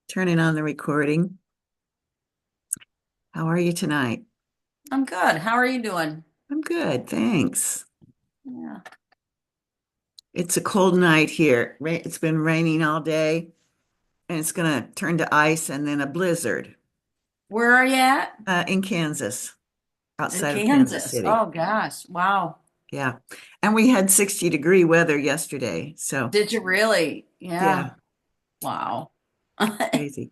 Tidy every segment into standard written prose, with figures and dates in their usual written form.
Turning on the recording. How are you tonight? I'm good. How are you doing? I'm good, thanks. Yeah. It's a cold night here. It's been raining all day, and it's going to turn to ice and then a blizzard Where are you at? in Kansas, In outside of Kansas Kansas. City. Oh gosh. Wow. Yeah. And we had 60-degree weather yesterday. So, Did you really? Yeah. yeah, Wow. crazy.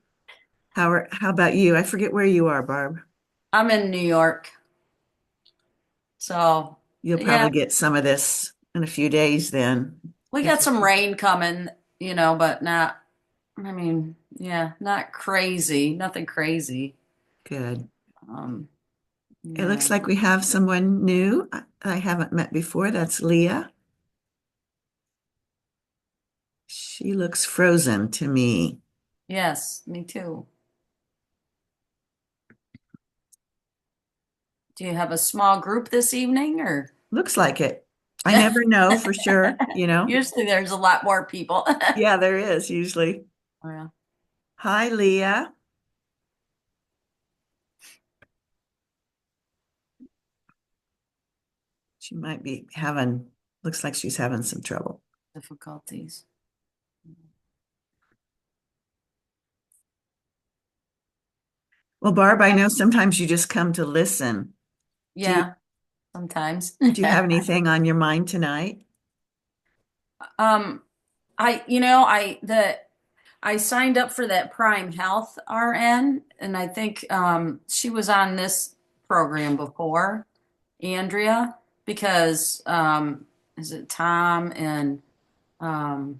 How about you? I forget where you are, Barb. I'm in New York. So, You'll yeah, probably get some of this in a few days then. we got some rain coming, but not, yeah, not crazy. Nothing crazy. Good. Um, It looks yeah. like we have someone new I haven't met before. That's Leah. She looks frozen to me. Yes, me too. Do you have a small group this evening or? Looks like it. I never know for sure. Usually there's a lot more people. Yeah, there is usually. Yeah. Hi, Leah. She might be looks like she's having some trouble. Difficulties. Well, Barb, I know sometimes you just come to listen. Do you Yeah, sometimes. do you have anything on your mind tonight? Um, I signed up for that Prime Health RN, and I think she was on this program before, Andrea, because is it Tom and um,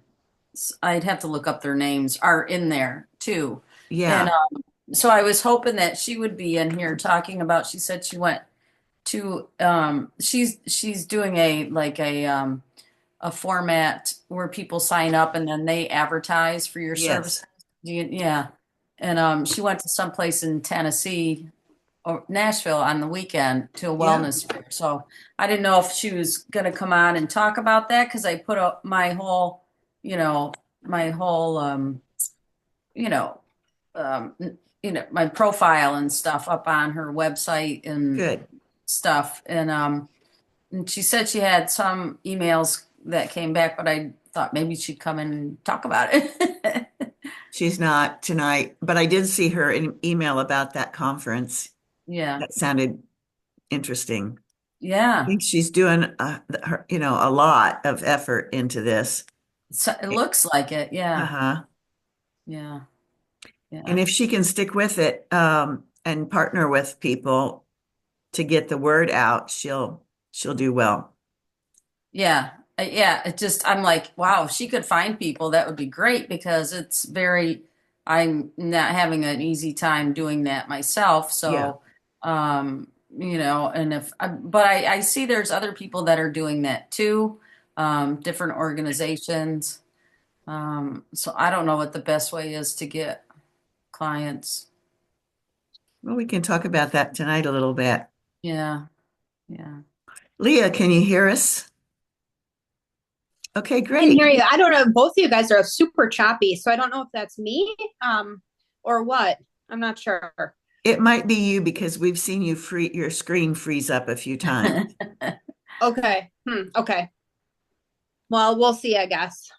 I'd have to look up their names, are in there too. And Yeah. so I was hoping that she would be in here talking about, she said she went to she's doing a format where people sign up and then they advertise for your Yes. services. Yeah. And she went to someplace in Tennessee or Nashville on the weekend to a Yeah. wellness fair. So I didn't know if she was going to come on and talk about that because I put up you know, my whole, you know, um, my profile and stuff up on her website and Good. stuff. And she said she had some emails that came back, but I thought maybe she'd come and talk about it. She's not tonight, but I did see her in an email about that conference. Yeah. That sounded interesting. I Yeah. think she's doing a lot of effort into this. So it looks like it. Yeah. Uh-huh. Yeah. And Yeah. if she can stick with it, and partner with people to get the word out, she'll do well. Yeah. Yeah. I'm like, wow, if she could find people, that would be great because I'm not having an easy time doing that myself. Yeah. So, and but I see there's other people that are doing that too, different organizations. So I don't know what the best way is to get clients. Well, we can talk about that tonight a little bit. Yeah. Yeah. Leah, can you hear us? Okay, I can great. hear you. I don't know. Both of you guys are super choppy, so I don't know if that's me, or what. I'm not sure. It might be you because we've seen your screen freeze up a few times. Okay. Okay. Well, we'll see, I guess.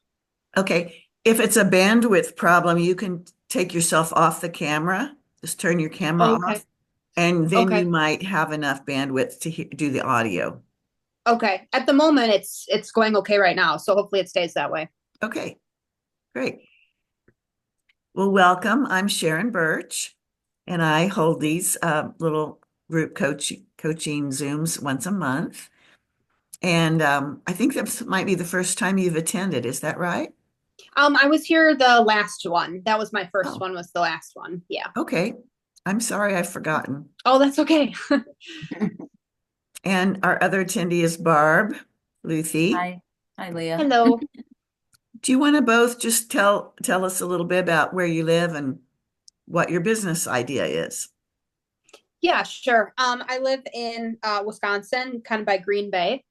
Okay. If it's a bandwidth problem, you can take yourself off the camera. Just turn your camera Okay. off, and then you Okay. might have enough bandwidth to do the audio. Okay. At the moment, it's going okay right now, so hopefully it stays that way. Okay, great. Well, welcome. I'm Sharon Burch, and I hold these little group coaching Zooms once a month. And I think this might be the first time you've attended. Is that right? I was here the last one. That was my first Oh, one. Was the last one? Yeah. okay. I'm sorry, I've forgotten. Oh, that's okay. And our other attendee is Barb Luthi. Hi. Hi, Leah. Hello. Do you want to both just tell us a little bit about where you live and what your business idea is? Yeah, sure. I live in Wisconsin, kind of by Green Bay.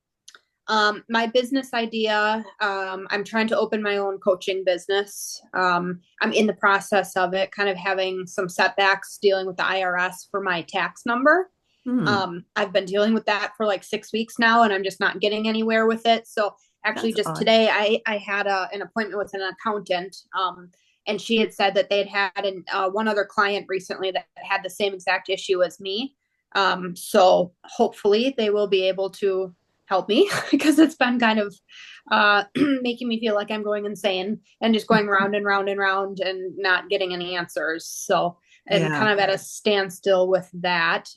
My business idea, I'm trying to open my own coaching business. I'm in the process of it, kind of having some setbacks dealing with the IRS for my tax number. Hmm, I've been dealing with that for like 6 weeks now, and I'm just not getting anywhere with it. So actually, that's just odd. today, I had an appointment with an accountant, and she had said that they'd had one other client recently that had the same exact issue as me. So hopefully, they will be able to help me because it's been kind of making me feel like I'm going insane and just going round and round and round and not getting any answers. So I'm Yeah, kind of at a standstill with that.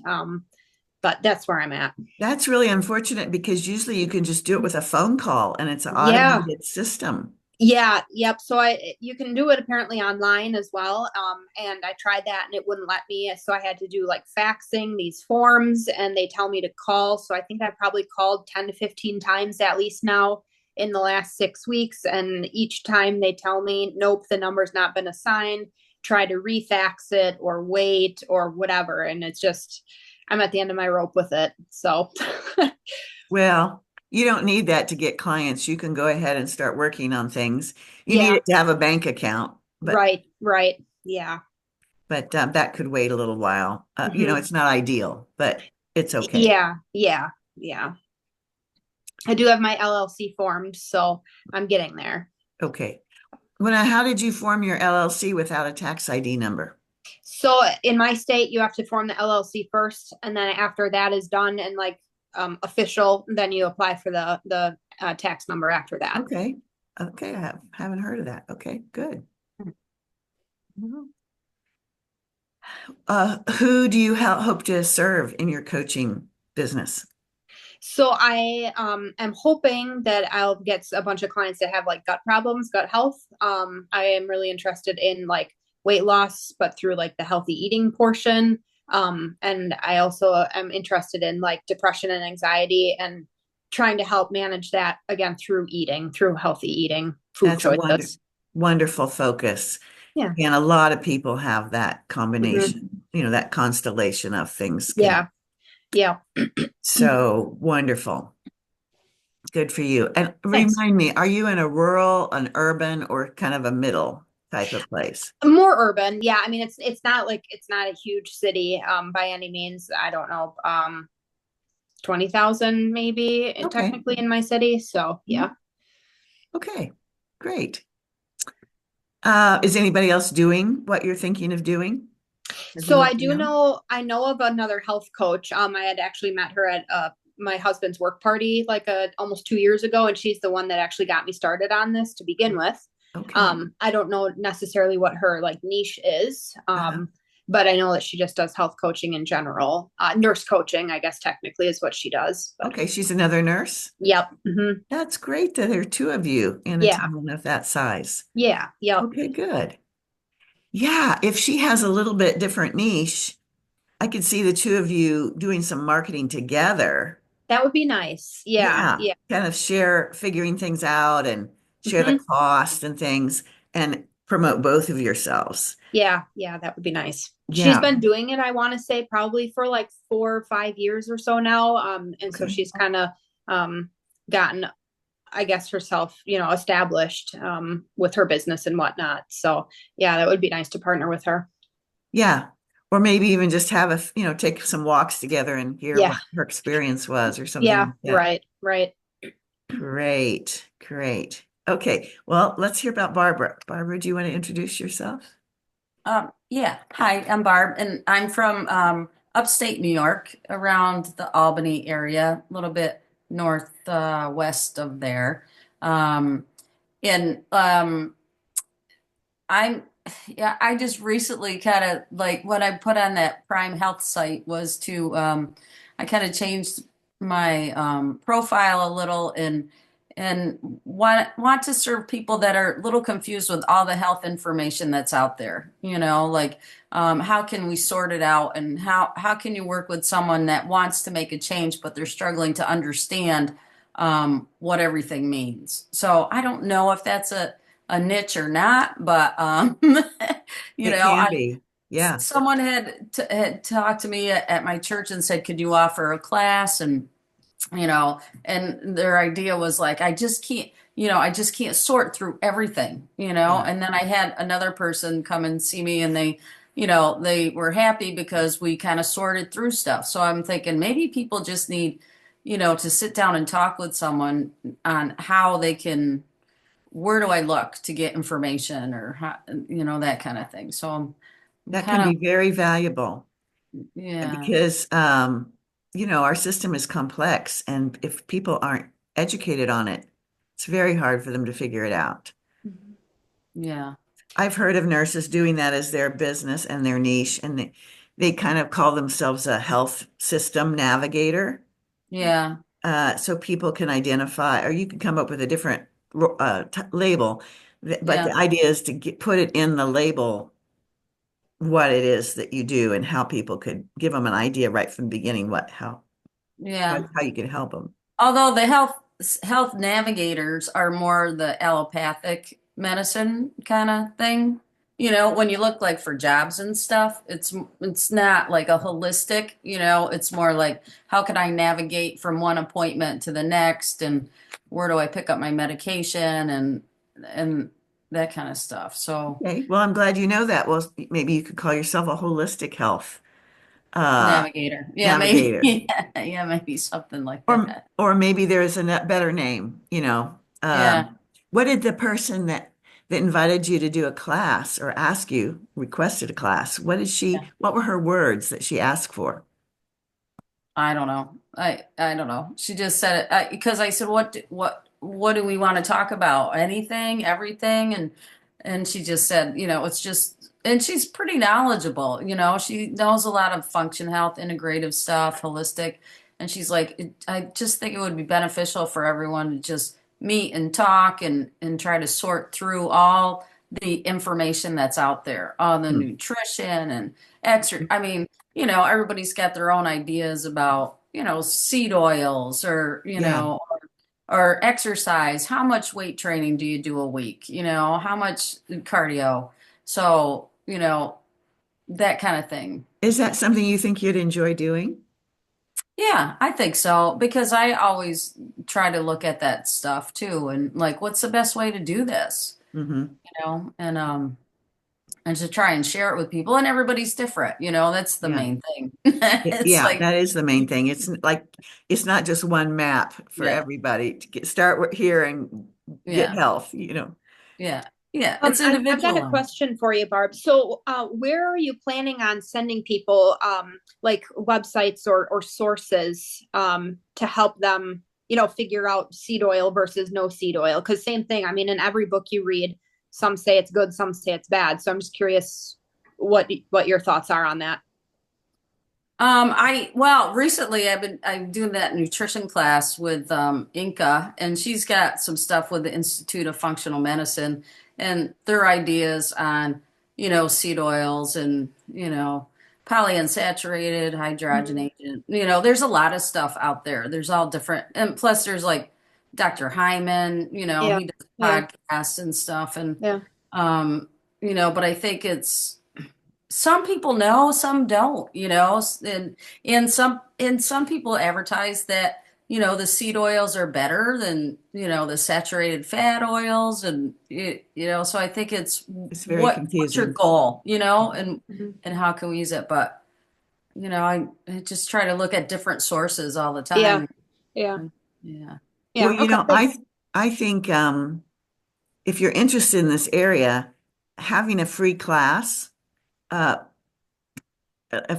But that's where I'm at. that's really unfortunate because usually you can just do it with a phone call and it's an Yeah. automated system. Yeah, yep. So you can do it apparently online as well. And I tried that and it wouldn't let me. So I had to do like faxing these forms and they tell me to call. So I think I probably called 10 to 15 times at least now in the last 6 weeks. And each time they tell me, nope, the number's not been assigned. Try to refax it or wait or whatever. And it's just, I'm at the end of my rope with it. So Well, you don't need that to get clients. You can go ahead and start working on things. You need yeah, it to have a bank account, but right, right. Yeah. that could wait a little while. Hmm. It's not ideal, but it's okay. Yeah, yeah, yeah. I do have my LLC formed, so I'm getting there. Okay. How did you form your LLC without a tax ID number? So in my state, you have to form the LLC first, and then after that is done and like official, then you apply for the tax number after that. Okay. Okay. Haven't heard of that. Okay, good. Mhm. Who do you hope to serve in your coaching business? So I am hoping that I'll get a bunch of clients that have like gut problems, gut health. I am really interested in like weight loss, but through like the healthy eating portion. And I also am interested in like depression and anxiety and trying to help manage that again through eating, through healthy eating, food That's a choices. wonderful focus. Yeah. And a lot of people have that Hmm. combination, that constellation of things can. Yeah. Yeah. So wonderful. Good for you. And Thanks. remind me, are you in a rural, an urban, or kind of a middle type of place? More urban. Yeah. I mean, it's not like it's not a huge city by any means. I don't know. 20,000 maybe Okay. technically in my city. So Mhm. yeah. Okay. Great. Is anybody else doing what you're thinking of doing? Have you So looked around? I know of another health coach. I had actually met her at my husband's work party like almost 2 years ago, and she's the one that actually got me started on this to begin with. Okay. I don't know necessarily what her like niche is, Uh-huh. but I know that she just does health coaching in general. Nurse coaching, I guess technically is what she does. But Okay. She's another nurse. yep. Hmm. That's great that there are two of you in a Yeah. town of that size. Yeah. Yep. Okay, good. Yeah, if she has a little bit different niche, I could see the two of you doing some marketing together. That would be nice. Yeah. Yeah, Yeah. kind of figuring things out and share the Hmm. cost and things and promote both of yourselves. Yeah, yeah, that would be nice. She's Yeah. been doing it, I want to say, probably for like 4 or 5 years or so now. And so Okay. she's kind of gotten, I guess, herself, established with her business and whatnot. So yeah, that would be nice to partner with her. Yeah. Or maybe even just take some walks together and hear Yeah, what her experience was or something yeah, like that. right, right. Great, great. Okay, well, let's hear about Barbara. Barbara, do you want to introduce yourself? Yeah. Hi, I'm Barb, and I'm from upstate New York, around the Albany area, a little bit north west of there. Um, and I'm, yeah, I just recently kind of like what I put on that Prime Health site was to, I kind of changed my profile a little and want to serve people that are a little confused with all the health information that's out there. Like how can we sort it out, and how can you work with someone that wants to make a change but they're struggling to understand what everything means. So I don't know if that's a niche or not, but It can I be. Yeah. someone had talked to me at my church and said, "Could you offer a class?" And and their idea was like, I just can't sort through everything, Yeah. and then I had another person come and see me, and they were happy because we kind of sorted through stuff. So I'm thinking maybe people just need, to sit down and talk with someone on how they can, where do I look to get information, or how, that kind of thing. So I'm That can kind be of, very valuable yeah. because, our system is complex, and if people aren't educated on it, it's very hard for them to figure it out. Mhm. Yeah. I've heard of nurses doing that as their business and their niche, and they kind of call themselves a health system navigator. Yeah. So people can identify, or you can come up with a different label. But the Yeah. idea is to put it in the label what it is that you do and how people could give them an idea right from the beginning Yeah. how you can help them. Although the health navigators are more the allopathic medicine kind of thing. When you look like for jobs and stuff, it's not like a holistic, it's more like how can I navigate from one appointment to the next, and where do I pick up my medication, and that kind of stuff. So Okay, well, I'm glad you know that. Well, maybe you could call yourself a holistic health uh, navigator. Yeah, maybe. navigator. Yeah, maybe something like Or that. or maybe there is a better name. Yeah. What did the person that invited you to do a class or requested a class, what were her words that she asked for? I don't know. I don't know. She just said it because I said, what do we want to talk about? Anything, everything, and she just said, it's just, and she's pretty knowledgeable. She knows a lot of function health, integrative stuff, holistic, and she's like, I just think it would be beneficial for everyone to just meet and talk and try to sort through all the information that's out there on the Hmm. nutrition and exercise. I mean, everybody's got their own ideas about, seed oils, or, Yeah. or exercise. How much weight training do you do a week? How much cardio? So, that kind of thing. Is that something you think you'd enjoy doing? Yeah, I think so because I always try to look at that stuff too, and like, what's the best way to do this? Hmm. And to try and share it with people, and everybody's different. That's the Yeah. main thing. It's Yeah, like, that is the main thing. It's not just one map for yeah, everybody to start here and get yeah. health. Yeah. Yeah. It's I've got a individual. question for you, Barb. So, where are you planning on sending people, like websites or sources, to help them, figure out seed oil versus no seed oil? Because same thing. I mean, in every book you read, some say it's good, some say it's bad. So I'm just curious what your thoughts are on that. Well, recently I'm doing that nutrition class with Inca, and she's got some stuff with the Institute of Functional Medicine and their ideas on, seed oils and, polyunsaturated, Mhm. hydrogenated. There's a lot of stuff out there. There's all different, and plus there's like Dr. Hyman, Yeah, he does yeah, podcasts and stuff, and yeah, um, but I think it's some people know, some don't, and some people advertise that, the seed oils are better than, the saturated fat oils, and so I think it's It's very what's your confusing. goal, and mhm. how can we use it? But I just try to look at different sources all the Yeah, time. yeah, Yeah. Well, yeah. Okay. I think if you're interested in this area, having a free class, uh,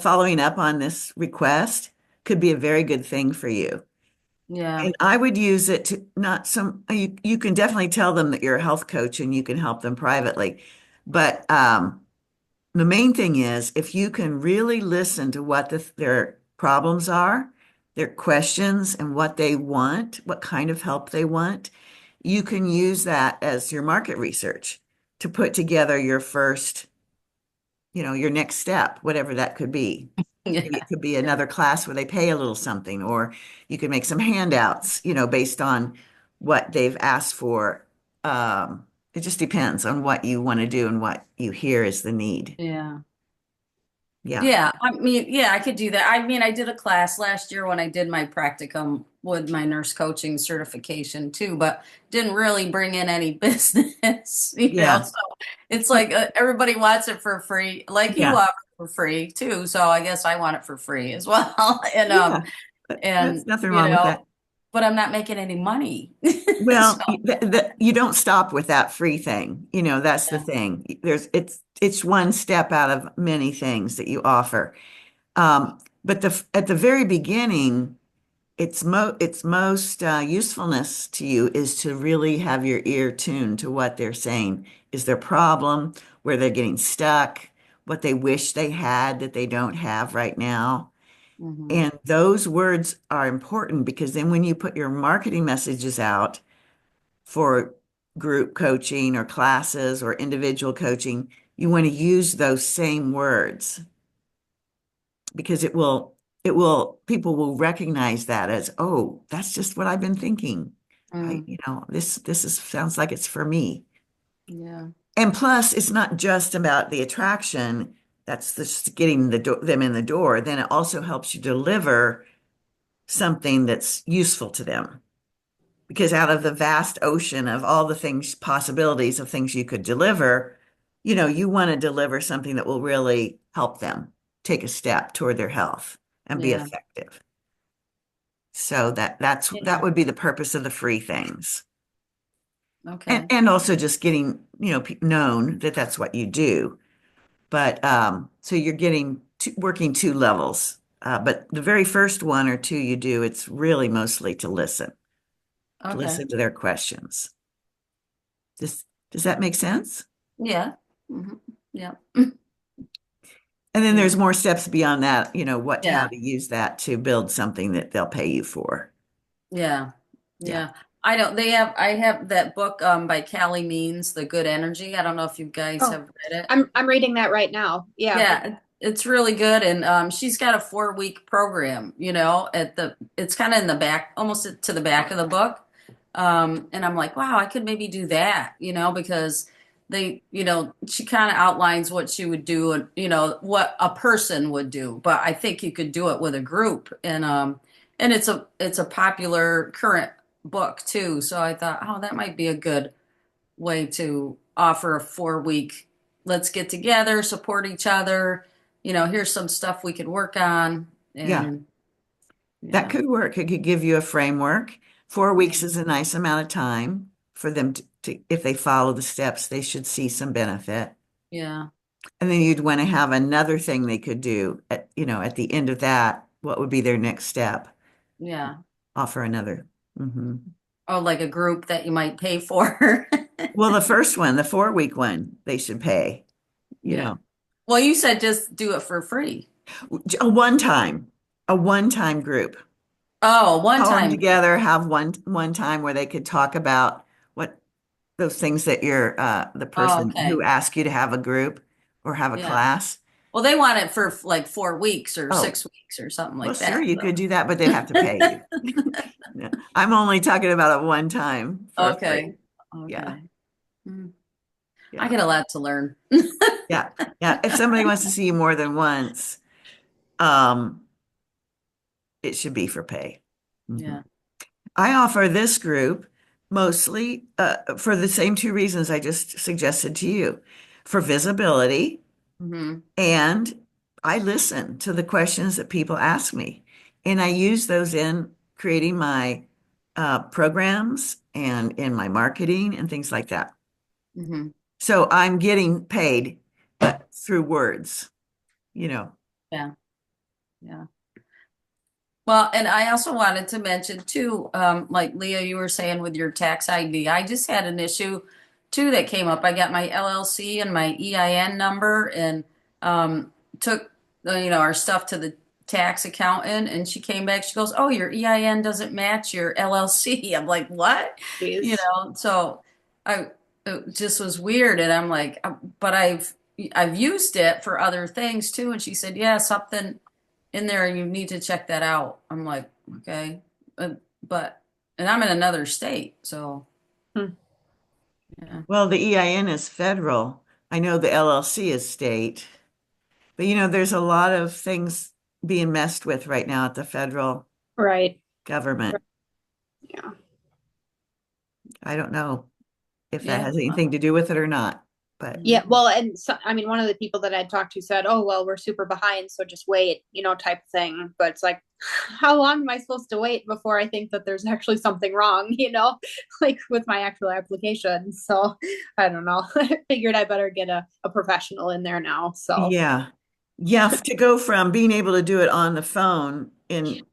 following up on this request could be a very good thing for you. Yeah. And I would use it to not some, you can definitely tell them that you're a health coach and you can help them privately. But the main thing is if you can really listen to what their problems are, their questions, and what they want, what kind of help they want, you can use that as your market research to put together your next step, whatever that could be. Maybe Yeah. it could be another class where they pay a little something, or you could make some handouts, based on what they've asked for. It just depends on what you want to do and what you hear is the need. Yeah. Yeah. Yeah, I mean, yeah, I could do that. I mean, I did a class last year when I did my practicum with my nurse coaching certification too, but didn't really bring in any business, you know. Yeah. So it's like everybody wants it for free, like you Yeah. offer for free too. So I guess I want it for free as well. Yeah. That's And nothing you wrong with that. know, but I'm not making any money. So Well, you don't stop with that free thing. That's the yeah. thing. It's one step out of many things that you offer. But at the very beginning, its most usefulness to you is to really have your ear tuned to what they're saying. Is their problem, where they're getting stuck, what they wish they had that they don't have right now. Hmm. And those words are important because then when you put your marketing messages out for group coaching or classes or individual coaching, you want to use those same words because people will recognize that as, oh, that's just what I've been thinking. Mm, This sounds like it's for me. yeah. And plus, it's not just about the attraction. That's just getting them in the door. Then it also helps you deliver something that's useful to them. Because out of the vast ocean of all the things, possibilities of things you could deliver, you want to deliver something that will really help them take a step toward their health and be Yeah. effective. So that Yeah. would be the purpose of the free things. And Okay. and also just getting, known that that's what you do. But so you're working two levels. But the very first one or two you do, it's really mostly to Okay. listen to their questions. Does that make sense? Yeah. Hmm. Yeah. And then Yeah. there's more steps beyond that, how Yeah. to use that to build something that they'll pay you for. Yeah. Yeah. Yeah. I have that book by Callie Means, The Good Energy. I don't know if you guys Oh, have read it. I'm reading that right now. Yeah. Yeah, it's really good, and she's got a 4 week program. It's kind of in the back, almost to the back of the book. And I'm like, wow, I could maybe do that, because she kind of outlines what she would do and what a person would do. But I think you could do it with a group, and it's a popular current book too. So I thought, oh, that might be a good way to offer a 4 week, let's get together, support each other. Here's some stuff we could work on. Yeah. And That yeah, could work. It could give you a framework. 4 weeks yeah, is a nice amount of time for them if they follow the steps, they should see some benefit. yeah, And then you'd want to have another thing they could do at the end of that. What would be their next step? yeah. Offer another. Mhm. Oh, like a group that you might pay for. Well, the first one, the 4 week one, they should pay, you Yeah. know, Well, you said just do it for free. a one time, a one-time group. Oh, one Call them time. together, have one time where they could talk about what those things that the Oh, person who okay. asked you to have a group or have a Yeah. class. Well, they want it for like 4 weeks or Oh, 6 weeks or something well, like sure, that. you could do that, but they'd have to So. pay you. Yeah. I'm only talking about a one time for free. Okay. Yeah, Okay. Mm. I yeah, get a lot to learn. yeah, yeah. If somebody wants to see you more than once, um, it should be for pay. Mhm. Yeah. I offer this group mostly for the same two reasons I just suggested to you, for visibility, Hmm. and I listen to the questions that people ask me, and I use those in creating my programs and in my marketing and things like that. Hmm. So I'm getting paid, but through words, you know. Yeah. Yeah. Well, and I also wanted to mention too, like Leah, you were saying with your tax ID, I just had an issue too that came up. I got my LLC and my EIN number and took our stuff to the tax accountant, and she came back. She goes, "Oh, your EIN doesn't match your LLC." I'm like, "What?" Jeez. So I it just was weird, and I'm like, "But I've used it for other things too." And she said, "Yeah, something." In there, you need to check that out. I'm like, okay, uh, but and I'm in another state, so Hmm. yeah. Well, the EIN is federal. I know the LLC is state. But there's a lot of things being messed with right now at the federal Right. government. Yeah. I don't know if that Yeah. has anything to do with it or not, but Yeah, well, and so, I mean, one of the people that I talked to said, "Oh, well, we're super behind, so just wait," type thing. But it's like, how long am I supposed to wait before I think that there's actually something wrong, like with my actual application? So I don't know. I figured I better get a professional in there now. So yeah. Yeah, to go from being able to do it on the phone in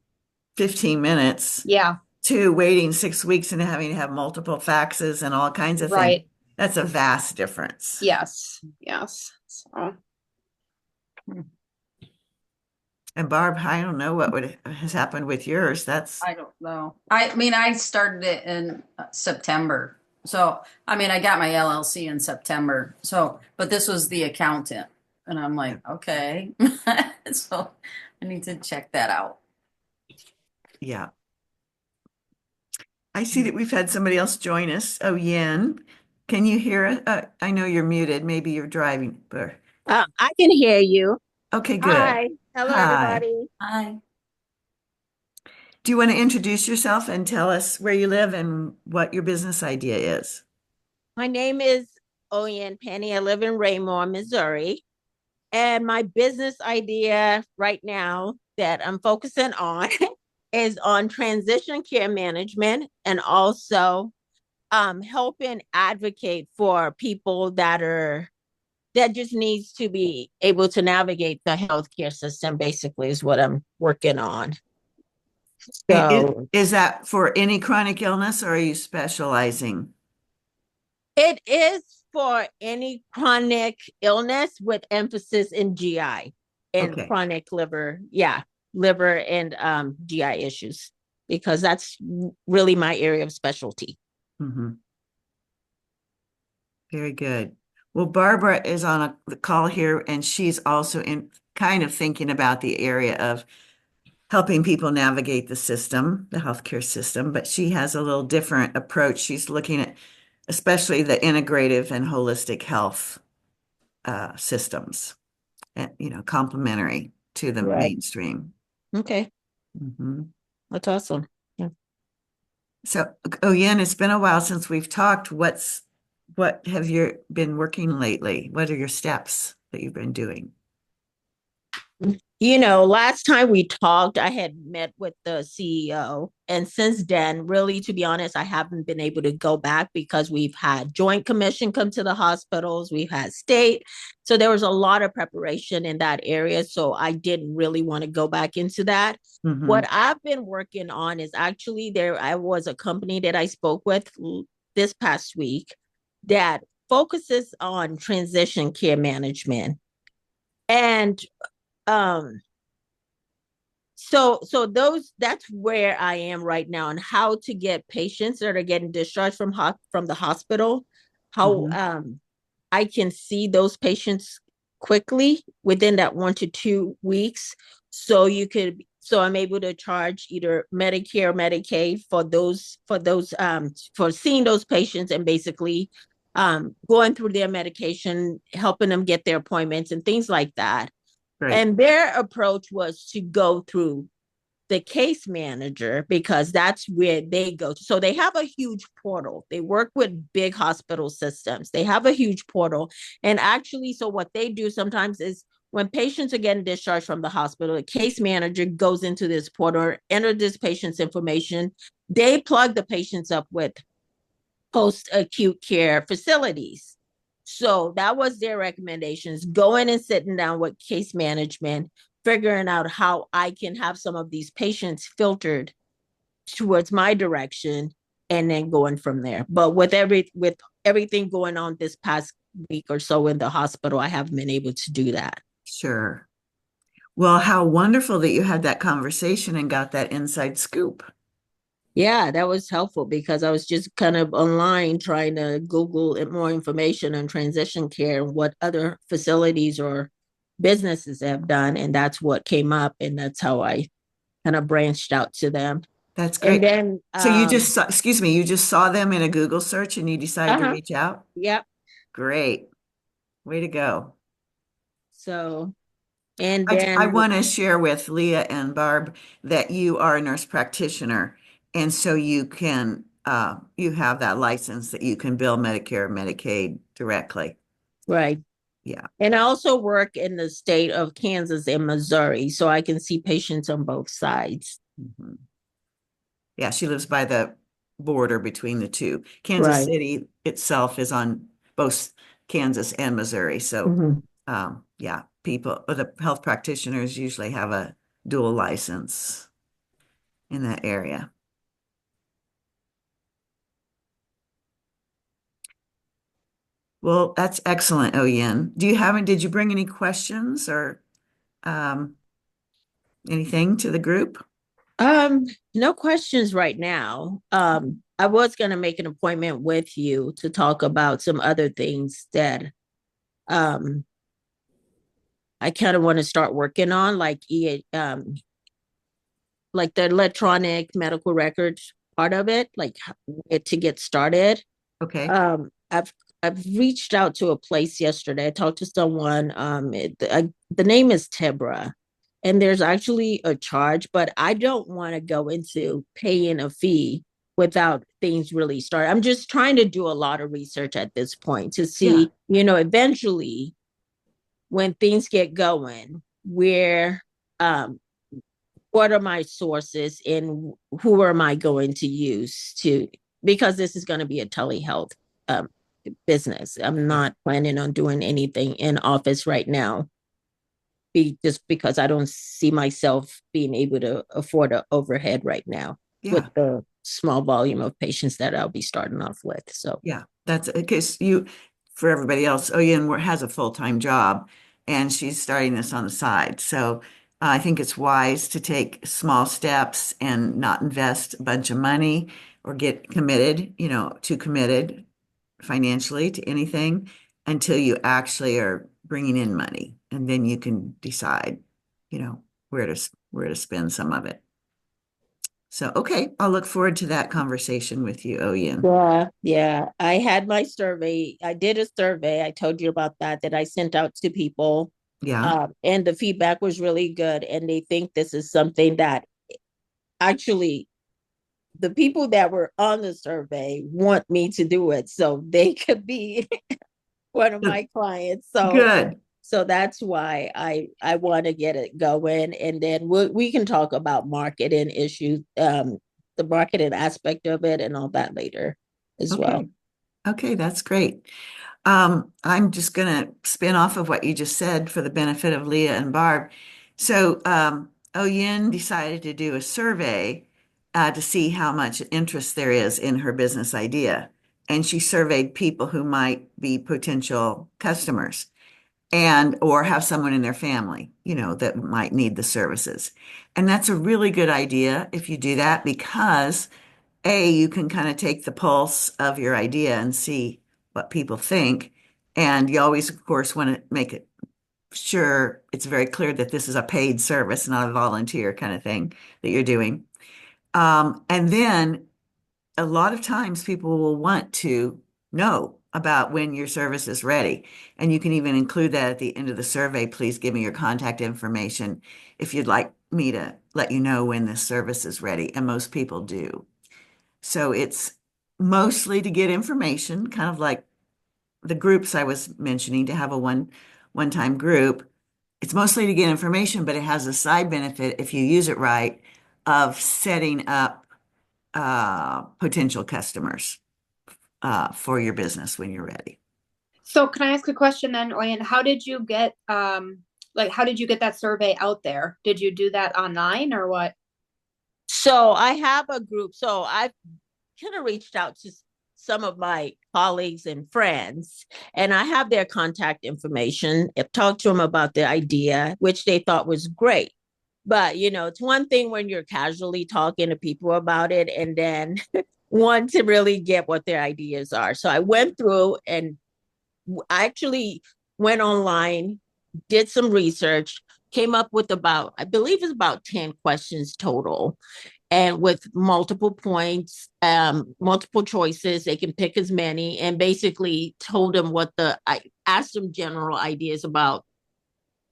15 minutes yeah, to waiting 6 weeks and having to have multiple faxes and all kinds of things, right. that's a vast difference. Yes, yes. So And Barb, I don't know what has happened with yours. That's I don't know. I mean, I started it in September. So, I mean, I got my LLC in September. So, but this was the accountant. And I'm like, okay. So I need to check that out. yeah. I see that we've had somebody else join us. Oh, Yen, can you hear us? I know you're muted. Maybe you're driving. But I can hear you. okay, good. Hi. Hello, Hi. everybody. Hi. Do you want to introduce yourself and tell us where you live and what your business idea is? My name is Oyen Penny. I live in Raymore, Missouri. And my business idea right now that I'm focusing on is on transition care management and also helping advocate for people that just needs to be able to navigate the healthcare system, basically, is what I'm working on. So Is that for any chronic illness or are you specializing? it is for any chronic illness with emphasis in GI and Okay. chronic liver, liver and GI issues, because that's really my area of specialty. Mm-hmm. Very good. Well, Barbara is on the call here, and she's also in kind of thinking about the area of helping people navigate the system, the healthcare system, but she has a little different approach. She's looking at especially the integrative and holistic health systems, and complementary to the Right. mainstream. Okay. Mhm. That's awesome. Yeah. So, Yen, it's been a while since we've talked. What have you been working lately? What are your steps that you've been doing? Last time we talked, I had met with the CEO. And since then, really, to be honest, I haven't been able to go back because we've had Joint Commission come to the hospitals, we've had state. So there was a lot of preparation in that area. So I didn't really want to go back into that. Mm-hmm. What I've been working on is actually I was a company that I spoke with this past week that focuses on transition care management. And um so that's where I am right now, and how to get patients that are getting discharged from the hospital, how Mm-hmm. I can see those patients quickly within that 1 to 2 weeks. So I'm able to charge either Medicare or Medicaid for seeing those patients, and basically going through their medication, helping them get their appointments and things like that. Great. And their approach was to go through the case manager, because that's where they go to. So they have a huge portal. They work with big hospital systems. They have a huge portal. And actually, so what they do sometimes is when patients are getting discharged from the hospital, the case manager goes into this portal, enter this patient's information. They plug the patients up with post-acute care facilities. So that was their recommendations, going and sitting down with case management, figuring out how I can have some of these patients filtered towards my direction, and then going from there. But with everything going on this past week or so in the hospital, I haven't been able to do that. Sure. Well, how wonderful that you had that conversation and got that inside scoop. Yeah, that was helpful because I was just kind of online trying to Google more information on transition care and what other facilities or businesses have done. And that's what came up. And that's how I kind of branched out to them. That's And great. then, So excuse me, you just saw them in a Google search and you decided to uh-huh, reach out? yep. Great. Way to go. So And I then, want to share with Leah and Barb that you are a nurse practitioner, and so you can you have that license that you can bill Medicare, Medicaid directly. right. Yeah. And I also work in the state of Kansas and Missouri, so I can see patients on both sides. Mhm. Yeah, she lives by the border between the two. Kansas Right. City itself is on both Kansas and Missouri. So, Mhm. yeah, the health practitioners usually have a dual license in that area. Well, that's excellent, Oyen. Did you bring any questions or um, anything to the group? No questions right now. I was gonna make an appointment with you to talk about some other things that um I kind of want to start working on, like the electronic medical records part of it, like to get started. Okay. I've reached out to a place yesterday. I talked to someone. The name is Tebra, and there's actually a charge, but I don't want to go into paying a fee without things really start. I'm just trying to do a lot of research at this point to Yeah. see, eventually when things get going, where what are my sources and who am I going to use to, because this is going to be a telehealth um, business. I'm Yeah. not planning on doing anything in office right now, just because I don't see myself being able to afford an overhead right now with Yeah. the small volume of patients that I'll be starting off with. So, Yeah, that's because for everybody else, Oyen has a full-time job and she's starting this on the side. So I think it's wise to take small steps and not invest a bunch of money or get committed, too committed financially to anything until you actually are bringing in money. And then you can decide, where to spend some of it. So, okay, I'll look forward to that conversation with you, Oyen. yeah. I had my survey. I did a survey. I told you about that I sent out to people. Yeah. And the feedback was really good. And they think this is something that actually the people that were on the survey want me to do it so they could be one of my clients. Good. So that's why I want to get it going, and then we can talk about marketing issues, the marketing aspect of it, and all that later as well. Okay. Okay, that's great. I'm just going to spin off of what you just said for the benefit of Leah and Barb. So, Oyen decided to do a survey to see how much interest there is in her business idea. And she surveyed people who might be potential customers and or have someone in their family, that might need the services. And that's a really good idea if you do that because you can kind of take the pulse of your idea and see what people think. And you always, of course, want to make it sure it's very clear that this is a paid service, not a volunteer kind of thing that you're doing. And then a lot of times people will want to know about when your service is ready. And you can even include that at the end of the survey. Please give me your contact information if you'd like me to let you know when this service is ready. And most people do. So it's mostly to get information, kind of like the groups I was mentioning, to have a one-time group. It's mostly to get information, but it has a side benefit if you use it right of setting up potential customers for your business when you're ready. So can I ask a question then, Oyen? How did you get that survey out there? Did you do that online or what? So I have a group. So I've kind of reached out to some of my colleagues and friends, and I have their contact information. I've talked to them about the idea, which they thought was great. But it's one thing when you're casually talking to people about it, and then want to really get what their ideas are. So I went through and I actually went online, did some research, came up with I believe it's about 10 questions total, and with multiple points, multiple choices. They can pick as many, and basically told them I asked them general ideas about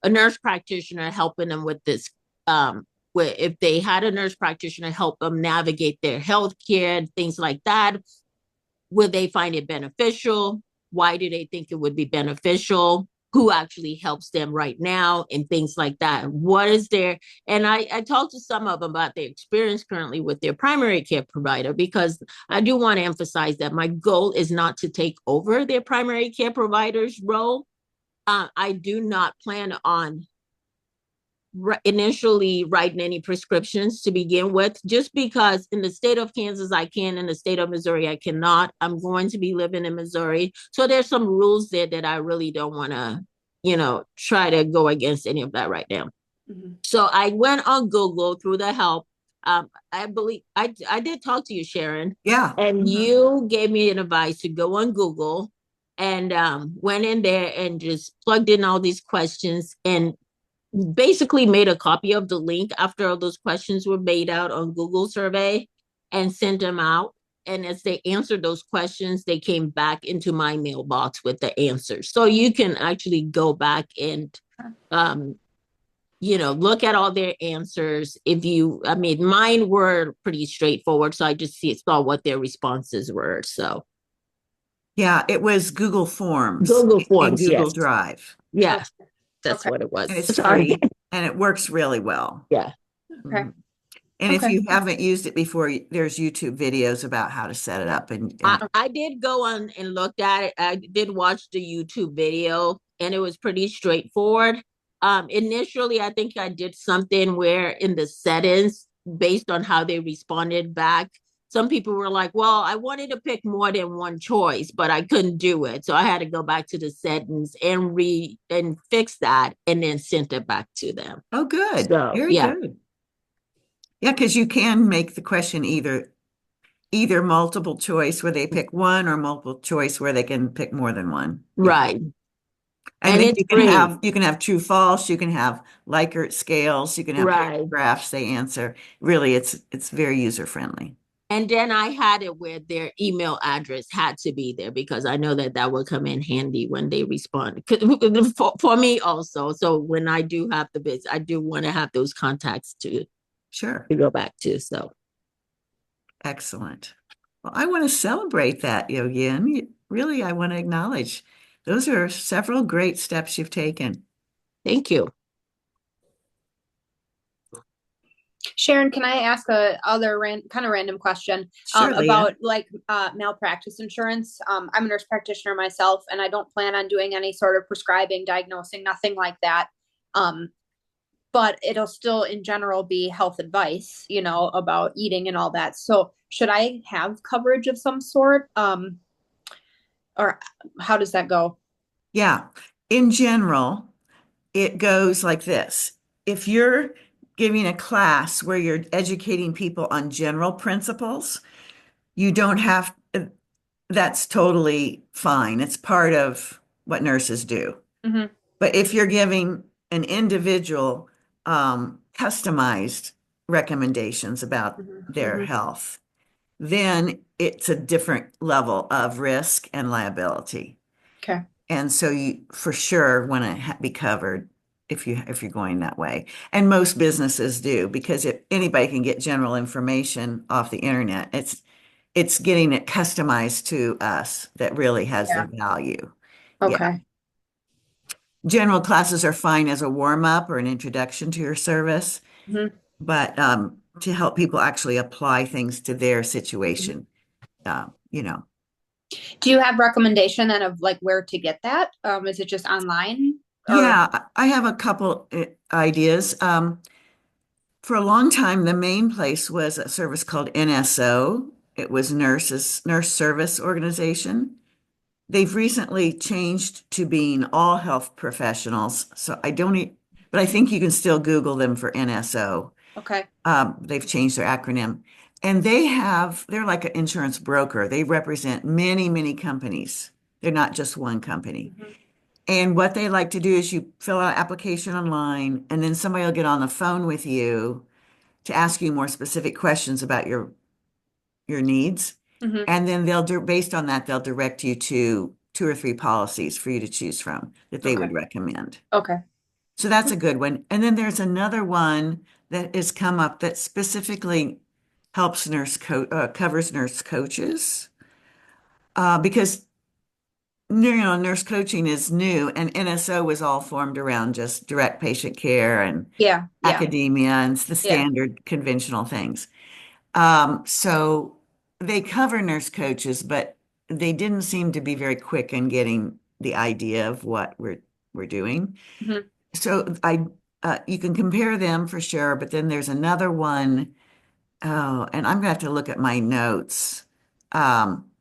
a nurse practitioner helping them with this. Where if they had a nurse practitioner help them navigate their health care and things like that, would they find it beneficial? Why do they think it would be beneficial? Who actually helps them right now and things like that? What is their, and I talked to some of them about their experience currently with their primary care provider, because I do want to emphasize that my goal is not to take over their primary care provider's role. I do not plan on initially writing any prescriptions to begin with, just because in the state of Kansas I can, in the state of Missouri I cannot. I'm going to be living in Missouri, so there's some rules there that I really don't want to, try to go against any of that right now. Mm-hmm. So I went on Google through the help. I believe I did talk to you, Sharon. Yeah. And you gave me an advice to go on Google, and went in there and just plugged in all these questions and basically made a copy of the link after all those questions were made out on Google survey and sent them out. And as they answered those questions, they came back into my mailbox with the answers. So you can actually go back and, look at all their answers. Mine were pretty straightforward. So I just saw what their responses were. So Yeah, it was Google Forms Google in Forms, Google yes. Drive. Yeah, that's Okay. what it was. And it's Sorry. free and it works really well. Yeah. Okay. Mhm. And if Okay. you haven't used it before, there's YouTube videos about how to set it up. And I did go on and looked at it. I did watch the YouTube video and it was pretty straightforward. Initially, I think I did something where in the settings, based on how they responded back, some people were like, well, I wanted to pick more than one choice, but I couldn't do it. So I had to go back to the settings and fix that and then sent it back to them. oh, good. So, Very yeah. good. Yeah, because you can make the question either multiple choice where they pick one or multiple choice where they can pick more than one. Yeah. Right. And then it's you free. can have true false, you can have Likert scales, you can have Right. paragraphs they answer. Really, it's very user friendly. And then I had it where their email address had to be there because I know that would come in handy when they respond. For me also. So when I do have the bits, I do want to have those contacts to Sure. go back to. So Excellent. Well, I want to celebrate that, Yogi. Really, I want to acknowledge those are several great steps you've taken. thank you. Sharon, can I ask a other kind of random question Sure, Leah. about like malpractice insurance? I'm a nurse practitioner myself, and I don't plan on doing any sort of prescribing, diagnosing, nothing like that. But it'll still, in general, be health advice, about eating and all that. So, should I have coverage of some sort, or how does that go? Yeah. In general, it goes like this. If you're giving a class where you're educating people on general principles, you don't have, that's totally fine. It's part of what nurses do. Mm-hmm. But if you're giving an individual customized recommendations about their health, then it's a different level of risk and liability. Okay. And so you for sure want to be covered if you're going that way. And most businesses do, because if anybody can get general information off the internet, it's getting it customized to us that really has the value. Okay. Yeah. General classes are fine as a warm-up or an introduction to your service, but to help people actually apply things to their situation, Do you have recommendation then of like where to get that? Is it just online? Yeah, I have a couple ideas. For a long time, the main place was a service called NSO. It was Nurse Service Organization. They've recently changed to being all health professionals. So but I think you can still Google them for NSO. Okay. They've changed their acronym. And they're like an insurance broker. They represent many, many companies. They're not just one company. And what they like to do is you fill out an application online, and then somebody will get on the phone with you to ask you more specific questions about your needs. And then based on that, they'll direct you to 2 or 3 policies for you to choose from that they would recommend. Okay. So that's a good one. And then there's another one that has come up that specifically helps covers nurse coaches. Because nurse coaching is new, and NSO was all formed around just direct patient care and Yeah, yeah, academia and the yeah. standard conventional things. So they cover nurse coaches, but they didn't seem to be very quick in getting the idea of what we're doing. Mhm. So you can compare them for sure, but then there's another one. Oh, and I'm gonna have to look at my notes. Um,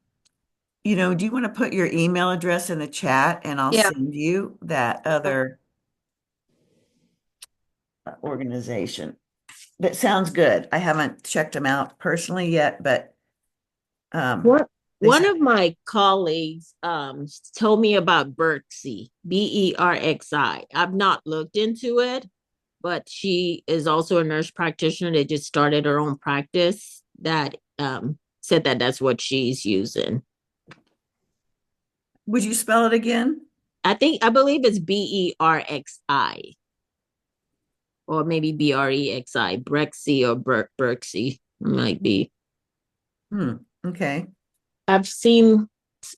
do you want to put your email address in the chat and I'll Yeah. send you that other organization? That sounds good. I haven't checked them out personally yet, but um, What they one sound of my colleagues told me about Berxi, Berxi. I've not looked into it, but she is also a nurse practitioner that just started her own practice that said that that's what she's using. Would you spell it again? I believe it's Berxi or maybe Brexi, Brexi or Berxi might be. Okay. I've seen,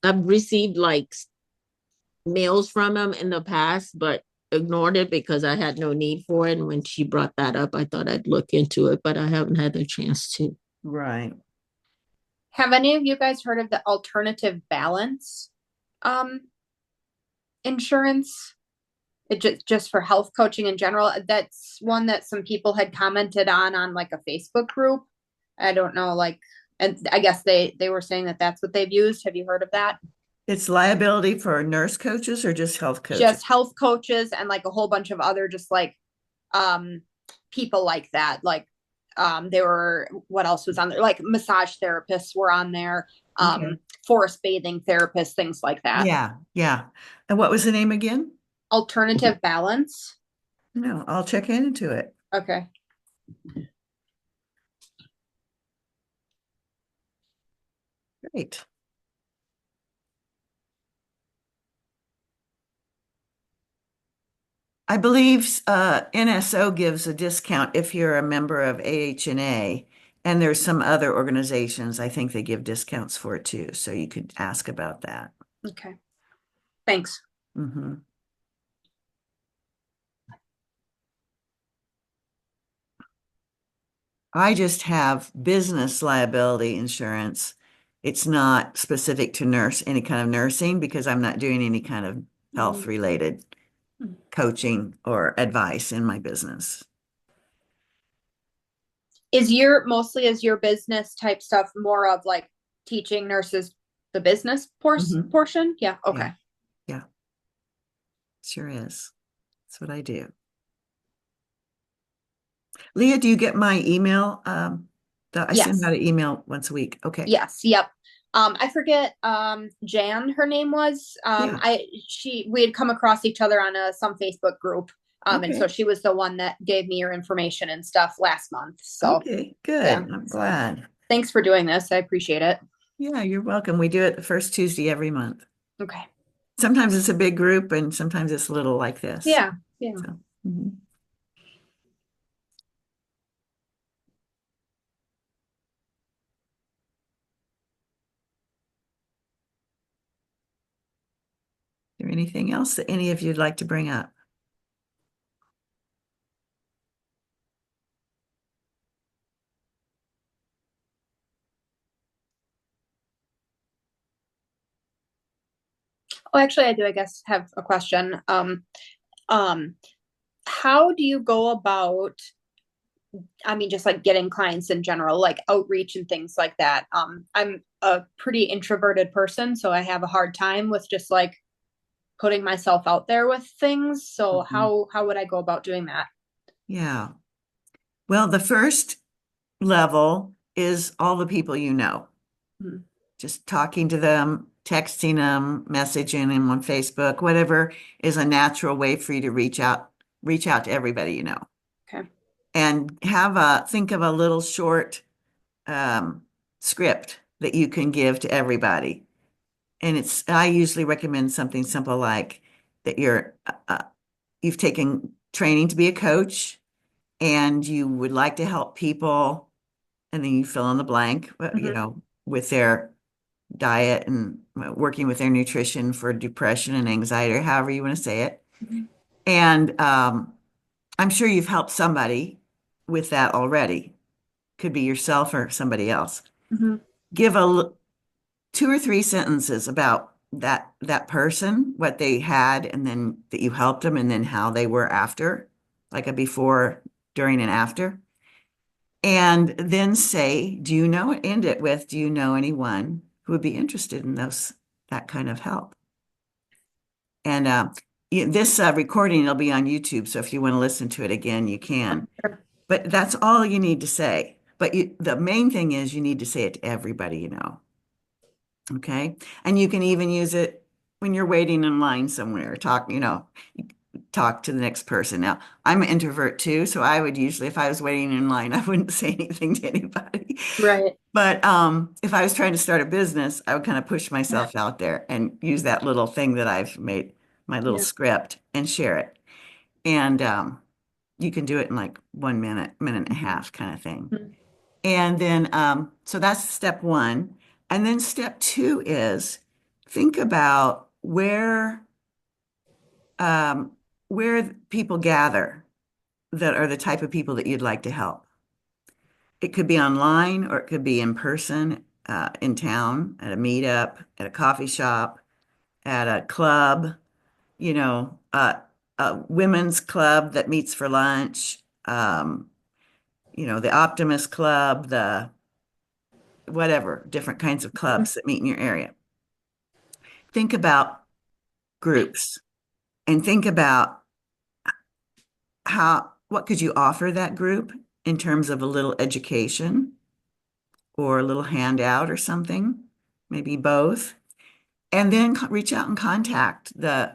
I've received like mails from him in the past, but ignored it because I had no need for it. And when she brought that up, I thought I'd look into it, but I haven't had the chance to. Right. Have any of you guys heard of the alternative balance um insurance? It just for health coaching in general. That's one that some people had commented on like a Facebook group. I don't know, like, and I guess they were saying that that's what they've used. Have you heard of that? It's liability for nurse coaches or just health coaches? Just health coaches and like a whole bunch of other just like um people like that. Like they were, what else was on there? Like massage therapists were on there, Okay. forest bathing therapists, things like that. Yeah, yeah. And what was the name again? Alternative balance. No, I'll check into it. Okay. Great. I believe NSO gives a discount if you're a member of AHNA, and there's some other organizations I think they give discounts for it too. So you could ask about that. Okay. Thanks. Mhm. I just have business liability insurance. It's not specific to any kind of nursing because I'm not doing any kind of health related coaching or advice in my business. Is your business type stuff more of like teaching nurses the business Mhm. portion? Yeah. Okay. Yeah, yeah, sure is. That's what I do. Leah, do you get my email? I send Yes. out an email once a week. Okay. Yes. Yep. I forget, Jan, her name was, Yeah. we had come across each other on some Facebook group. And so Okay. she was the one that gave me your information and stuff last month. So Okay. yeah, Good. I'm so glad. thanks for doing this. I appreciate it. Yeah, you're welcome. We do it the first Tuesday every month. Okay. Sometimes it's a big group and sometimes it's little like this. Yeah. Yeah. So, mhm. Is there anything else that any of you'd like to bring up? Oh, actually, I do, I guess, have a question. Um, how do you go about, I mean, just like getting clients in general, like outreach and things like that? I'm a pretty introverted person, so I have a hard time with just like putting myself out there with things. So Mhm. how would I go about doing that? Yeah. Well, the first level is all the people you know. Mhm. Just talking to them, texting them, messaging them on Facebook, whatever is a natural way for you to reach out to everybody you know. Okay. And think of a little short um, script that you can give to everybody. And I usually recommend something simple like that you've taken training to be a coach and you would like to help people, and then you fill in the blank, with their diet and working with their nutrition for depression and anxiety, or however you want to say it. And I'm sure you've helped somebody with that already. Could be yourself or somebody else. Give 2 or 3 sentences about that person, what they had, and then that you helped them, and then how they were after, like a before, during, and after. And then say, end it with, do you know anyone who would be interested in that kind of help? And this recording will be on YouTube, so if you want to listen to it again, you can. But that's all you need to say. But the main thing is you need to say it to everybody you know. Okay. And you can even use it when you're waiting in line somewhere, talk to the next person. Now, I'm an introvert too, so I would usually, if I was waiting in line, I wouldn't say anything to anybody. Right. But if I was trying to start a business, I would kind of push myself out there and use that little thing that I've made, my little script, and share it. And you can do it in like 1 minute, minute and a half kind of thing. And then, so that's step one. And then step two is think about where people gather that are the type of people that you'd like to help. It could be online or it could be in person, in town, at a meetup, at a coffee shop, at a club, a women's club that meets for lunch, the Optimist Club, the whatever, different kinds of clubs that meet in your area. Think about groups and think about what could you offer that group in terms of a little education or a little handout or something, maybe both. And then reach out and contact the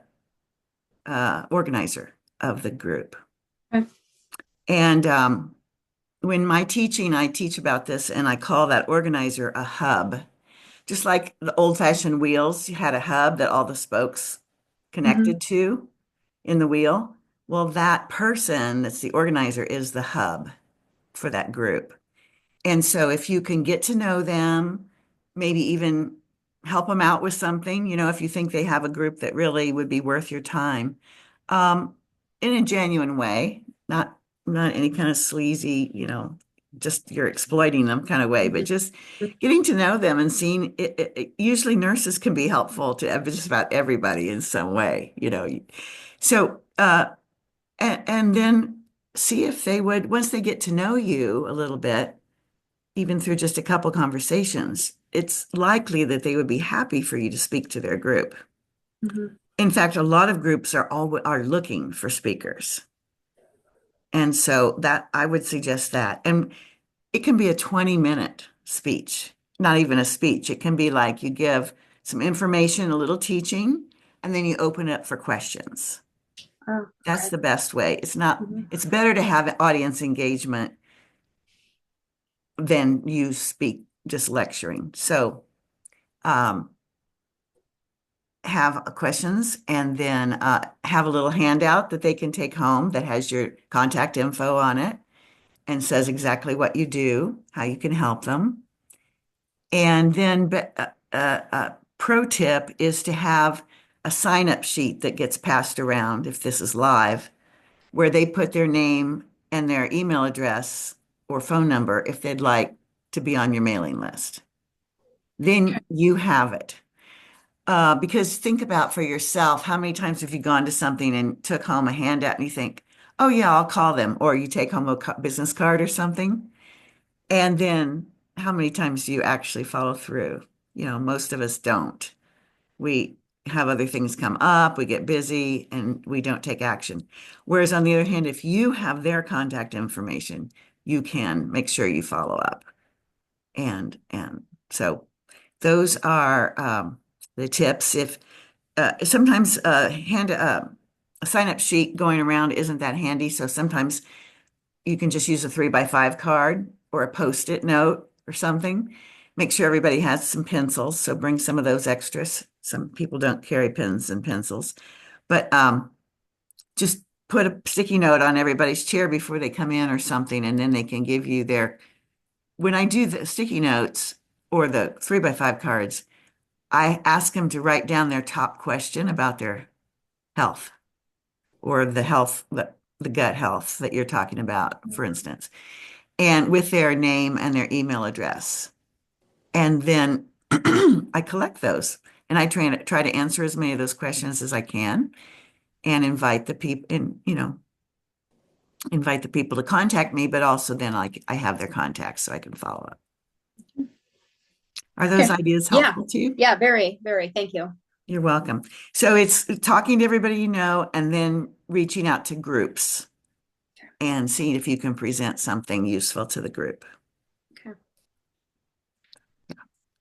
organizer of the group. Okay. And when I teach about this, and I call that organizer a hub. Just like the old-fashioned wheels, you had a hub that all the spokes connected to in the wheel. Well, that person that's the organizer is the hub for that group. And so if you can get to know them, maybe even help them out with something, if you think they have a group that really would be worth your time, in a genuine way, not any kind of sleazy, just you're exploiting them kind of way, but just getting to know them and seeing it. Usually nurses can be helpful to just about everybody in some way, So, and then see if they would, once they get to know you a little bit, even through just a couple conversations, it's likely that they would be happy for you to speak to their group. In fact, a lot of groups are looking for speakers. And so that I would suggest that. And it can be a 20-minute speech, not even a speech. It can be like you give some information, a little teaching, and then you open it up for questions. Oh, That's the best way. It's better to have audience engagement than you speak just lecturing. So have questions, and then have a little handout that they can take home that has your contact info on it and says exactly what you do, how you can help them. And then pro tip is to have a sign-up sheet that gets passed around if this is live, where they put their name and their email address or phone number if they'd like to be on your mailing list. Then you have it. Because think about for yourself, how many times have you gone to something and took home a handout and you think, oh yeah, I'll call them, or you take home a business card or something, and then how many times do you actually follow through? Most of us don't. We have other things come up, we get busy, and we don't take action. Whereas on the other hand, if you have their contact information, you can make sure you follow up. And so those are the tips. If sometimes a sign-up sheet going around isn't that handy, so sometimes you can just use a 3x5 card or a Post-it note or something. Make sure everybody has some pencils, so bring some of those extras. Some people don't carry pens and pencils, but just put a sticky note on everybody's chair before they come in or something, and then they can give you their, when I do the sticky notes or the 3x5 cards, I ask them to write down their top question about their health or the health, the gut health that you're talking about, for instance, and with their name and their email address. And then I collect those and I try to answer as many of those questions as I can and invite the people and, invite the people to contact me, but also then I have their contacts so I can follow up. Are those Okay. ideas Yeah. helpful to you? Yeah, very, very. Thank you. You're welcome. So it's talking to everybody you know and then reaching out to groups and seeing if you can present something useful to the group. Okay.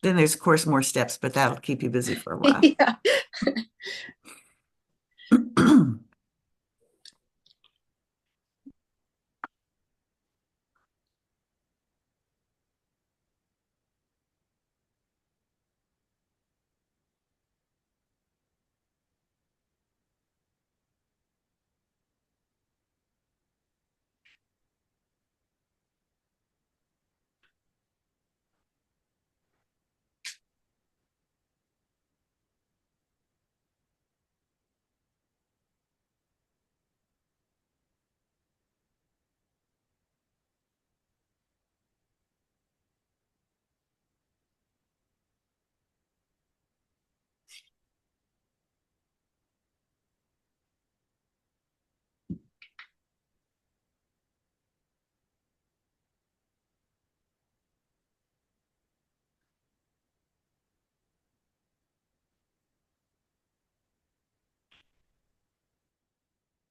Then there's, of course, more steps, but that'll keep you busy for a while. Yeah.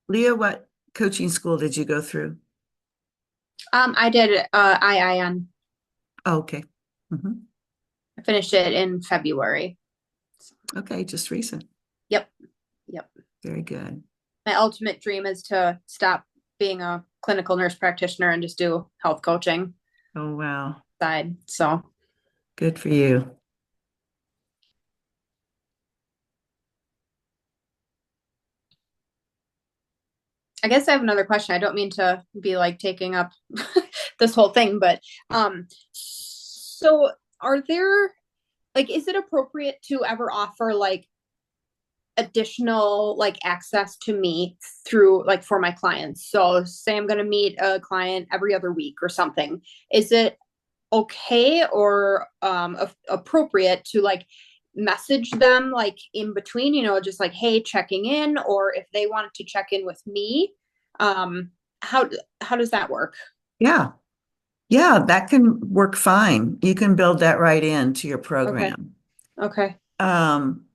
Leah, what coaching school did you go through? I did IIN. Oh, okay. Mhm. I finished it in February. Okay, just recent. Yep. Yep. Very good. My ultimate dream is to stop being a clinical nurse practitioner and just do health coaching Oh, wow. side. So Good for you. I guess I have another question. I don't mean to be like taking up this whole thing, but so are there like is it appropriate to ever offer like additional like access to me through like for my clients? So say I'm going to meet a client every other week or something. Is it okay or appropriate to like message them like in between, just like, hey, checking in, or if they wanted to check in with me, how does that work? Yeah. Yeah, that can work fine. You can build that right into your Okay. program. Okay. Um,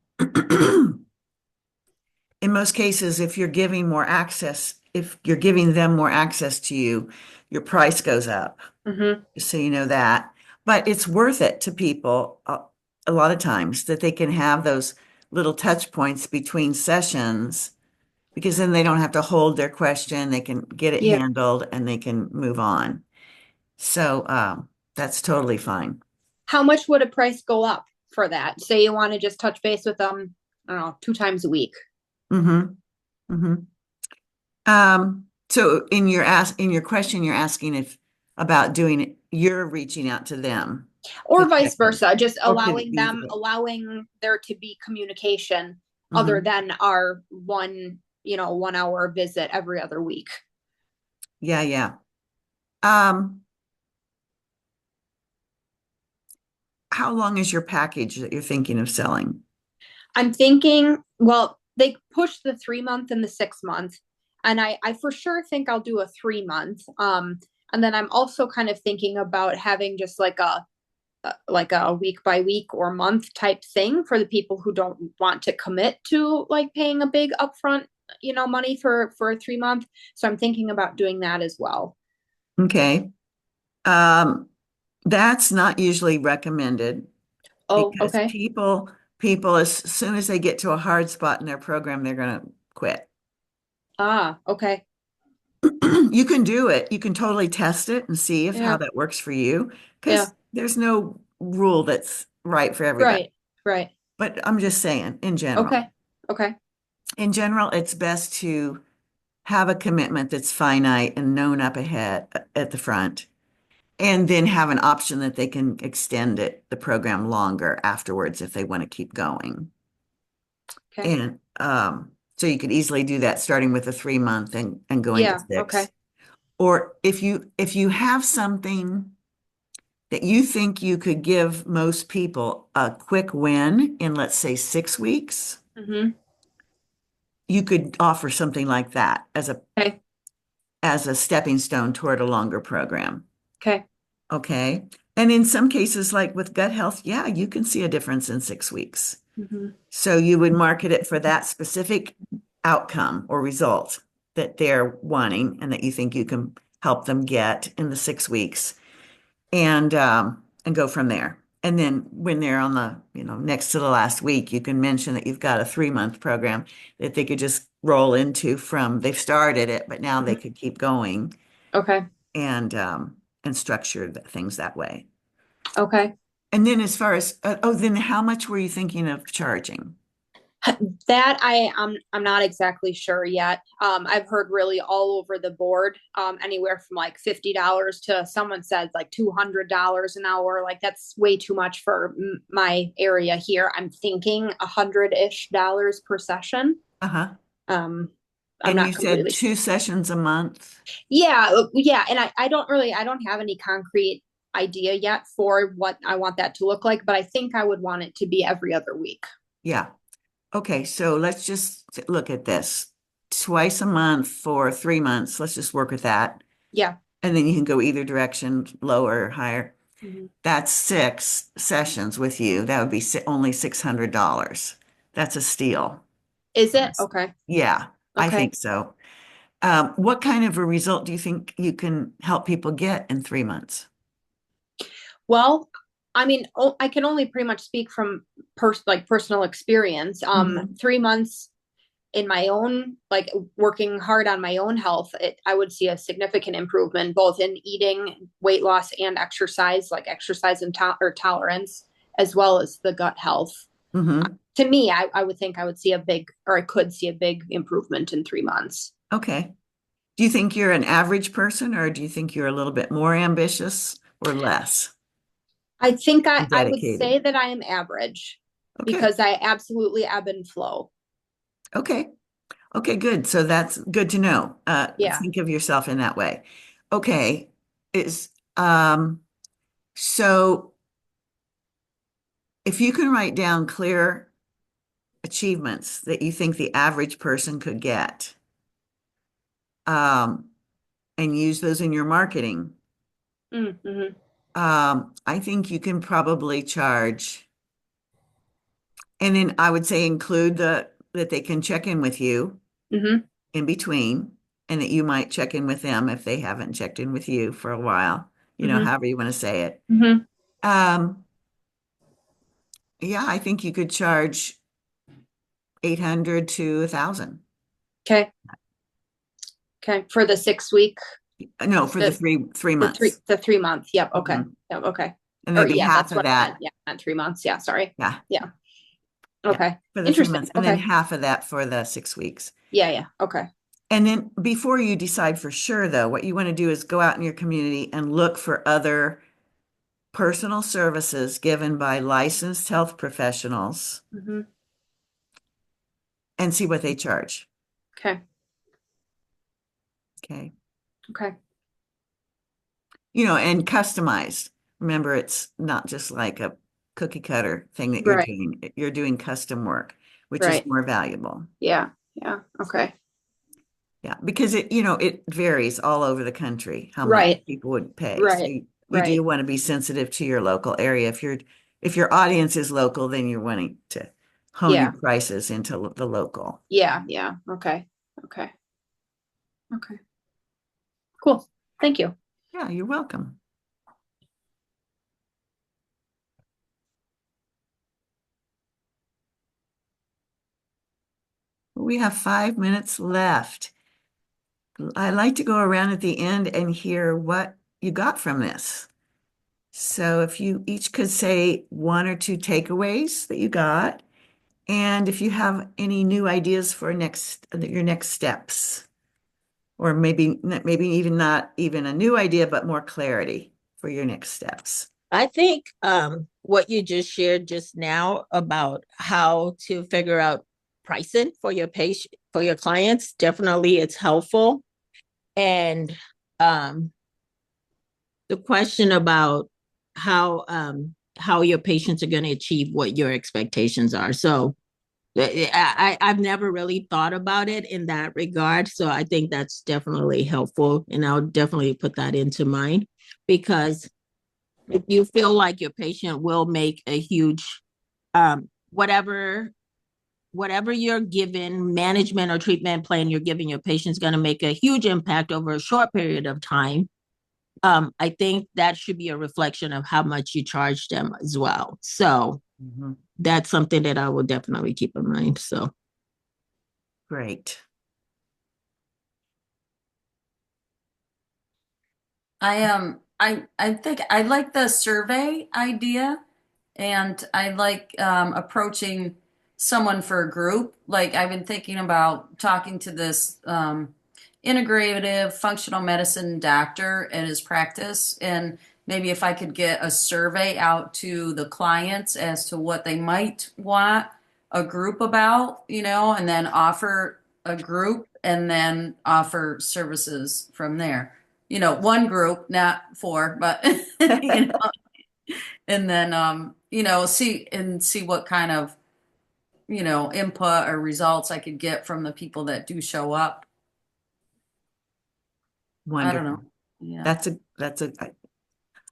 in most cases, if you're giving more access, if you're giving them more access to you, your price goes up. Mm-hmm. So you know that. But it's worth it to people a lot of times that they can have those little touch points between sessions because then they don't have to hold their question. They can get it Yeah. handled and they can move on. So that's totally fine. How much would a price go up for that? Say you want to just touch base with them, I don't know, 2 times a week. Mm-hmm. Mm-hmm. So in your question, you're asking if about doing it, you're reaching out to them to Or check vice in. versa, just Or could it be the, allowing there to be communication other Mhm. than our 1 hour visit every other week. Yeah, yeah. Um, how long is your package that you're thinking of selling? I'm thinking, well, they pushed the 3 month and the 6 month, and I for sure think I'll do a 3 month. And then I'm also kind of thinking about having just like a week by week or month type thing for the people who don't want to commit to like paying a big upfront, money for a 3 month. So I'm thinking about doing that as well. Okay. Um, that's not usually recommended Oh, because okay. people as soon as they get to a hard spot in their program, they're going to quit. Ah, okay. You can do it. You can totally test it and see if how Yeah. that works for you Yeah. because there's no rule that's right for everybody. Right. Right. But I'm just saying, Okay. Okay. in general, it's best to have a commitment that's finite and known up ahead at the front, and then have an option that they can extend the program longer afterwards if they want to keep going. Okay. And so you could easily do that starting with a 3 month and going to Yeah. 6. Okay. Or if you have something that you think you could give most people a quick win in, let's say, 6 weeks, Mm-hmm. you could offer something like that Okay. as a stepping stone toward a longer program. Okay. Okay. And in some cases, like with gut health, yeah, you can see a difference in 6 weeks. Mm-hmm. So you would market it for that specific outcome or result that they're wanting and that you think you can help them get in the 6 weeks, and go from there. And then when they're on the, next to the last week, you can mention that you've got a 3 month program that they could just roll into from they've started it, but now they could keep going Okay. and structure things that way. Okay. And then as far as then how much were you thinking of charging? That I'm not exactly sure yet. I've heard really all over the board, anywhere from like $50 to someone said like $200 an hour. Like that's way too much for my area here. I'm thinking $100-ish per session. Uh-huh. Um, I'm And you not said completely sure. 2 sessions a month? Yeah, yeah, and I don't have any concrete idea yet for what I want that to look like, but I think I would want it to be every other week. Yeah. Okay, so let's just look at this. Twice a month for 3 months. Let's just work with that. Yeah. And then you can go either direction, lower or higher. Mhm. That's 6 sessions with you. That would be only $600. That's a steal. Is it? Okay. Yeah, I Okay. think so. What kind of a result do you think you can help people get in 3 months? Well, I mean, I can only pretty much speak from personal experience. Mhm. 3 months in my own, like working hard on my own health, I would see a significant improvement both in eating, weight loss, and exercise, like exercise and or tolerance, as well as the gut health. Mhm. To me, I would think I would see a big, or I could see a big improvement in 3 months. Okay. Do you think you're an average person, or do you think you're a little bit more ambitious or less I think I would dedicated? say that I am average Okay. because I absolutely ebb and flow. Okay. Okay, good. So that's good to know. Yeah. Think of yourself in that way. Okay. Is so if you can write down clear achievements that you think the average person could get, um, and use those in your marketing, Mm-hmm. I think you can probably charge. And then I would say include that they can check in with you Mm-hmm. in between, and that you might check in with them if they haven't checked in with you for a while, Mm-hmm. however you want to say it. Mm-hmm. Um, yeah, I think you could charge 800 to 1,000. Okay. Okay. For the 6 week, No, for the the three the three months. the 3 month. Yep. Okay. Mhm. Yep. Okay. And Or maybe yeah, half that's of what I meant. that. Yeah, I meant 3 months. Yeah. Sorry. Yeah, Yeah. yeah, Okay. for the three Interesting. months, and then Okay. half of that for the 6 weeks. Yeah. Yeah. Okay. And then before you decide for sure, though, what you want to do is go out in your community and look for other personal services given by licensed health professionals Mm-hmm. and see what they charge. Okay. Okay. Okay. And customized. Remember, it's not just like a cookie cutter thing that you're Right. doing. You're doing custom work, which is Right. more valuable. Yeah. Yeah. Okay. Yeah, because it varies all over the country how much Right. people would pay. So Right. you do Right. want to be sensitive to your local area. If your audience is local, then you're wanting to hone your Yeah. prices into the local. Yeah. Yeah. Okay. Okay. Okay. Cool. Thank you. Yeah, you're welcome. We have 5 minutes left. I like to go around at the end and hear what you got from this. So if you each could say one or two takeaways that you got, and if you have any new ideas for your next steps. or maybe even not even a new idea, but more clarity for your next steps. I think what you just shared just now about how to figure out pricing for your patient, for your clients, definitely it's helpful. And the question about how your patients are going to achieve what your expectations are. So I've never really thought about it in that regard. So I think that's definitely helpful. And I'll definitely put that into mind, because if you feel like your patient will make a huge whatever you're given, management or treatment plan you're giving your patient's going to make a huge impact over a short period of time, I think that should be a reflection of how much you charge them as well. So that's something that I will definitely keep in mind. So Great. I think I like the survey idea, and I like approaching someone for a group. Like I've been thinking about talking to this integrative functional medicine doctor at his practice, and maybe if I could get a survey out to the clients as to what they might want a group about, and then offer a group and then offer services from there. One group, not four, but and then see what kind of input or results I could get from the people that do show up. Wonderful. I don't know. Yeah.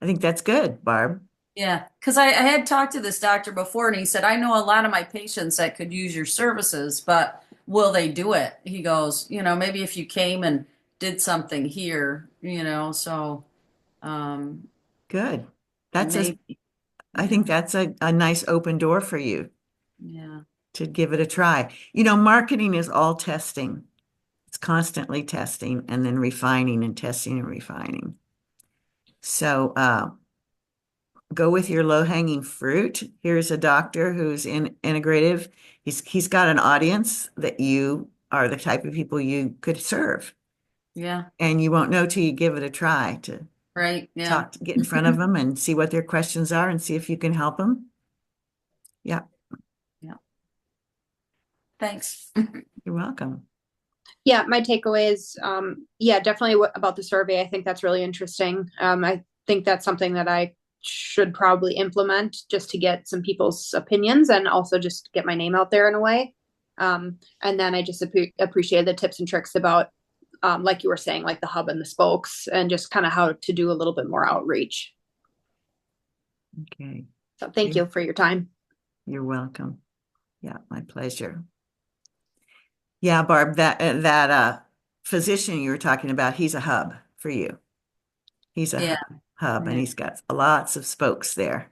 I think that's good, Barb. Yeah, because I had talked to this doctor before, and he said, I know a lot of my patients that could use your services, but will they do it? He goes, maybe if you came and did something here, so Good. maybe. I think that's a nice open door for you Yeah. to give it a try. Marketing is all testing. It's constantly testing and then refining and testing and refining. So go with your low-hanging fruit. Here's a doctor who's integrative. He's got an audience that you are the type of people you could serve. Yeah. And you won't know till you give it a try to Right. Yeah. get in front of them and see what their questions are and see if you can help them. Yeah. Yeah. Thanks. You're welcome. Yeah, my takeaway is, yeah, definitely about the survey. I think that's really interesting. I think that's something that I should probably implement just to get some people's opinions and also just get my name out there in a way. And then I just appreciate the tips and tricks about, like you were saying, like the hub and the spokes, and just kind of how to do a little bit more outreach. Okay. So thank you for your time. You're welcome. Yeah, my pleasure. Yeah, Barb, that physician you were talking about, he's a hub for you. He's a hub, and he's got lots of spokes there.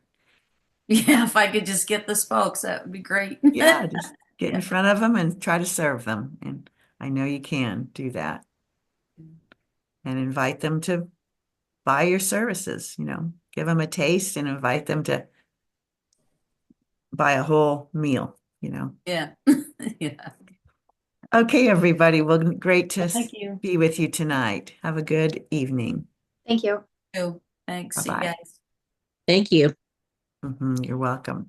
Yeah, if I could just get the spokes, that would be great. Yeah, just get in front of them and try to serve them. And I know you can do that. And invite them to buy your services, give them a taste and invite them to buy a whole meal, Yeah. Yeah. Okay, everybody. Well, great to Thank you. be with you tonight. Have a good evening. Thank you. Thanks. See you Bye-bye. guys. thank you. You're welcome.